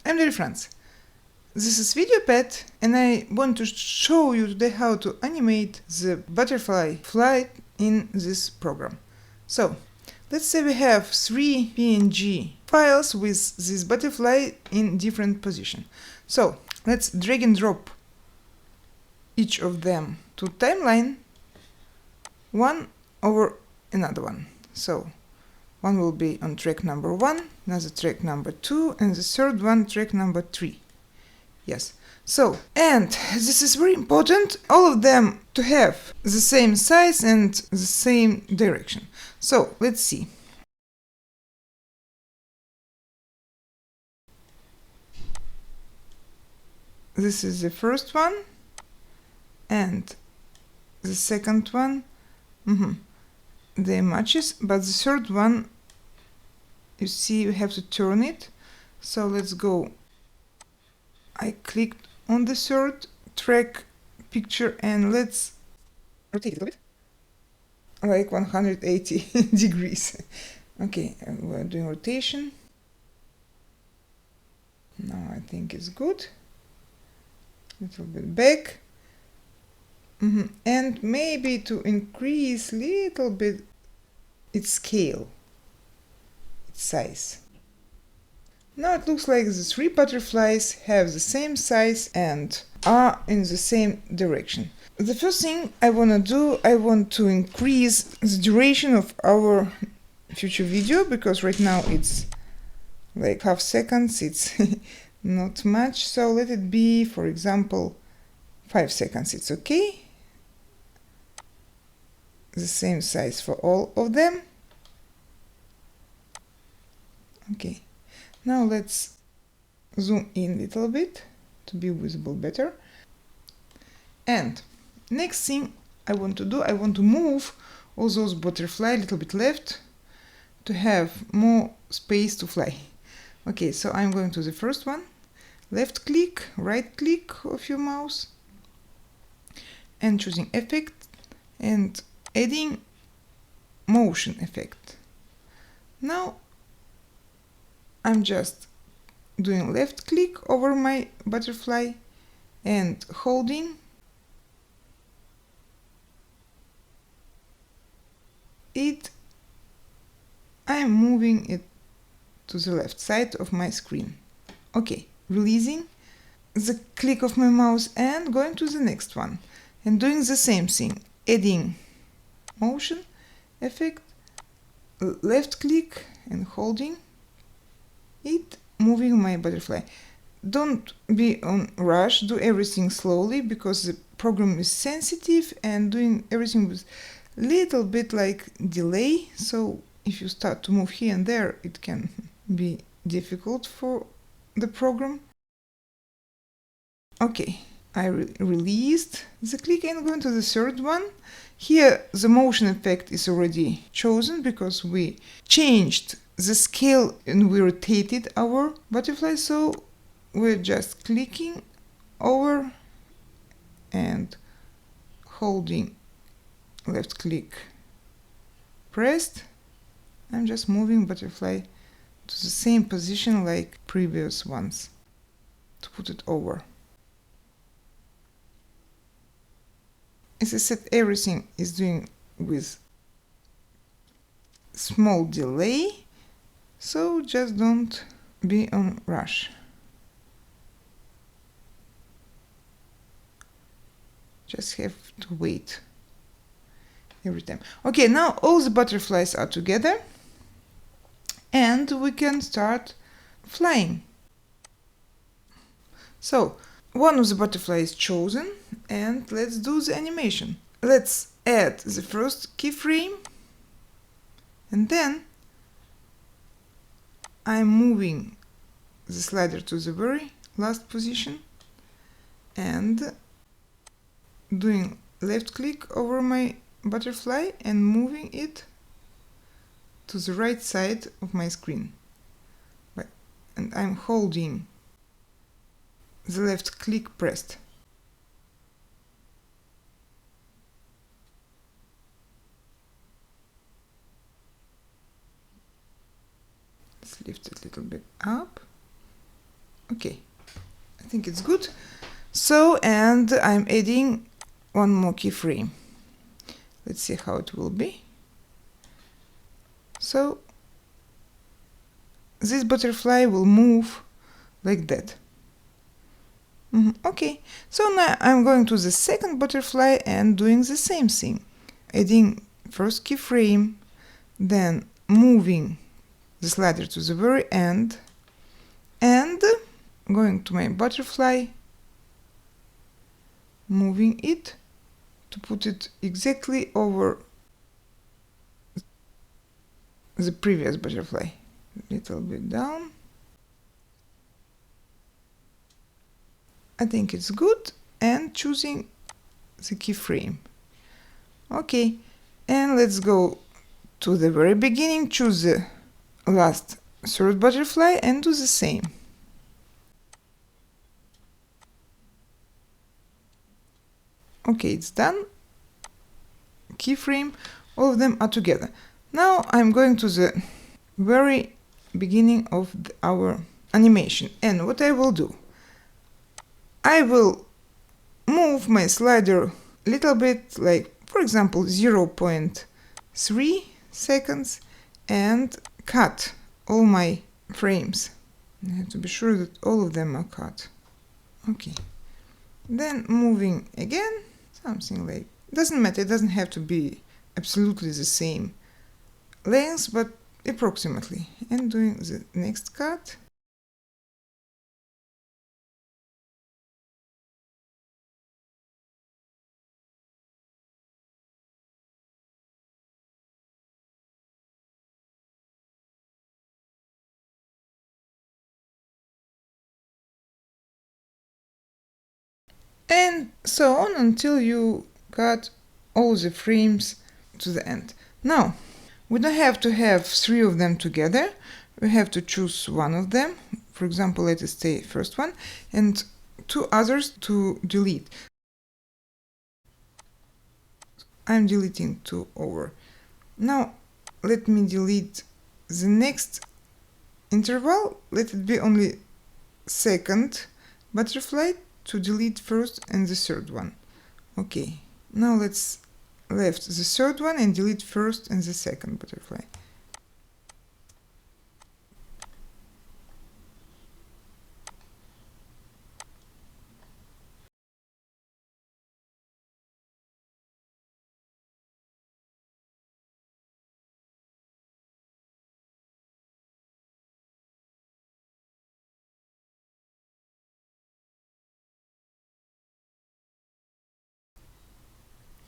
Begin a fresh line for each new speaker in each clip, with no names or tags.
I'm dear friends. This is VideoPad, and I want to show you today how to animate the butterfly flight in this program. So, let's say we have 3 PNG files with this butterfly in different position. So, let's drag and drop each of them to timeline, one over another one. So, one will be on track number 1, another track number 2, and the third one track number 3. Yes. So, and this is very important, all of them to have the same size and the same direction. So, let's see. This is the first one, and the second one, they matches, but the third one, you see, you have to turn it. So let's go. I clicked on the third track picture and let's rotate it a little bit, like 180 degrees. Okay, we're doing rotation. Now I think it's good. Little bit back. And maybe to increase little bit its scale, its size. Now it looks like the 3 butterflies have the same size and are in the same direction. The first thing I want to do, I want to increase the duration of our future video, because right now it's like half seconds, it's not much. So let it be, for example, 5 seconds, it's okay. The same size for all of them. Okay. Now let's zoom in a little bit to be visible better. And next thing I want to do, I want to move all those butterflies a little bit left to have more space to fly. Okay, so I'm going to the first one, left click, right click of your mouse, and choosing effect and adding motion effect. Now I'm just doing left click over my butterfly and holding it. I'm moving it to the left side of my screen. Okay, releasing the click of my mouse and going to the next one and doing the same thing, adding motion effect, left click and holding it, moving my butterfly. Don't be on rush, do everything slowly, because the program is sensitive and doing everything with little bit like delay. So if you start to move here and there, it can be difficult for the program. Okay, I released the click and going to the third one. Here the motion effect is already chosen because we changed the scale and we rotated our butterfly, so we're just clicking over and holding left click pressed. I'm just moving butterfly to the same position like previous ones to put it over. As I said, everything is doing with small delay, so just don't be on rush. Just have to wait every time. Okay, now all the butterflies are together and we can start flying. So, one of the butterflies is chosen and let's do the animation. Let's add the first keyframe and then I'm moving the slider to the very last position and doing left click over my butterfly and moving it to the right side of my screen. And I'm holding the left click pressed. Let's lift it a little bit up. Okay, I think it's good. So, and I'm adding one more keyframe. Let's see how it will be. So this butterfly will move like that. Okay, so now I'm going to the second butterfly and doing the same thing. Adding first keyframe, then moving the slider to the very end, and going to my butterfly, moving it to put it exactly over the previous butterfly. A little bit down. I think it's good, and choosing the keyframe. Okay, and let's go to the very beginning, choose the last third butterfly and do the same. Okay, it's done. Keyframe, all of them are together. Now I'm going to the very beginning of our animation, and what I will do, I will move my slider a little bit, like for example 0.3 seconds, and cut all my frames. I have to be sure that all of them are cut. Okay, then moving again, something like, doesn't matter, it doesn't have to be absolutely the same length, but approximately, and doing the next cut. And so on until you cut all the frames to the end. Now, we don't have to have three of them together. We have to choose one of them. For example, let us say first one, and two others to delete. I'm deleting two over. Now, let me delete the next interval. Let it be only second butterfly to delete first and the third one. Okay, now let's left the third one and delete first and the second butterfly.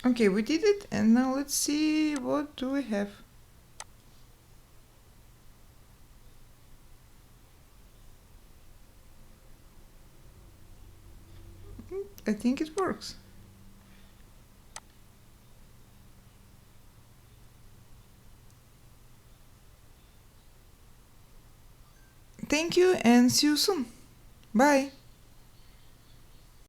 Okay, we did it, and now let's see what do we have. I think it works. Thank you and see you soon. Bye.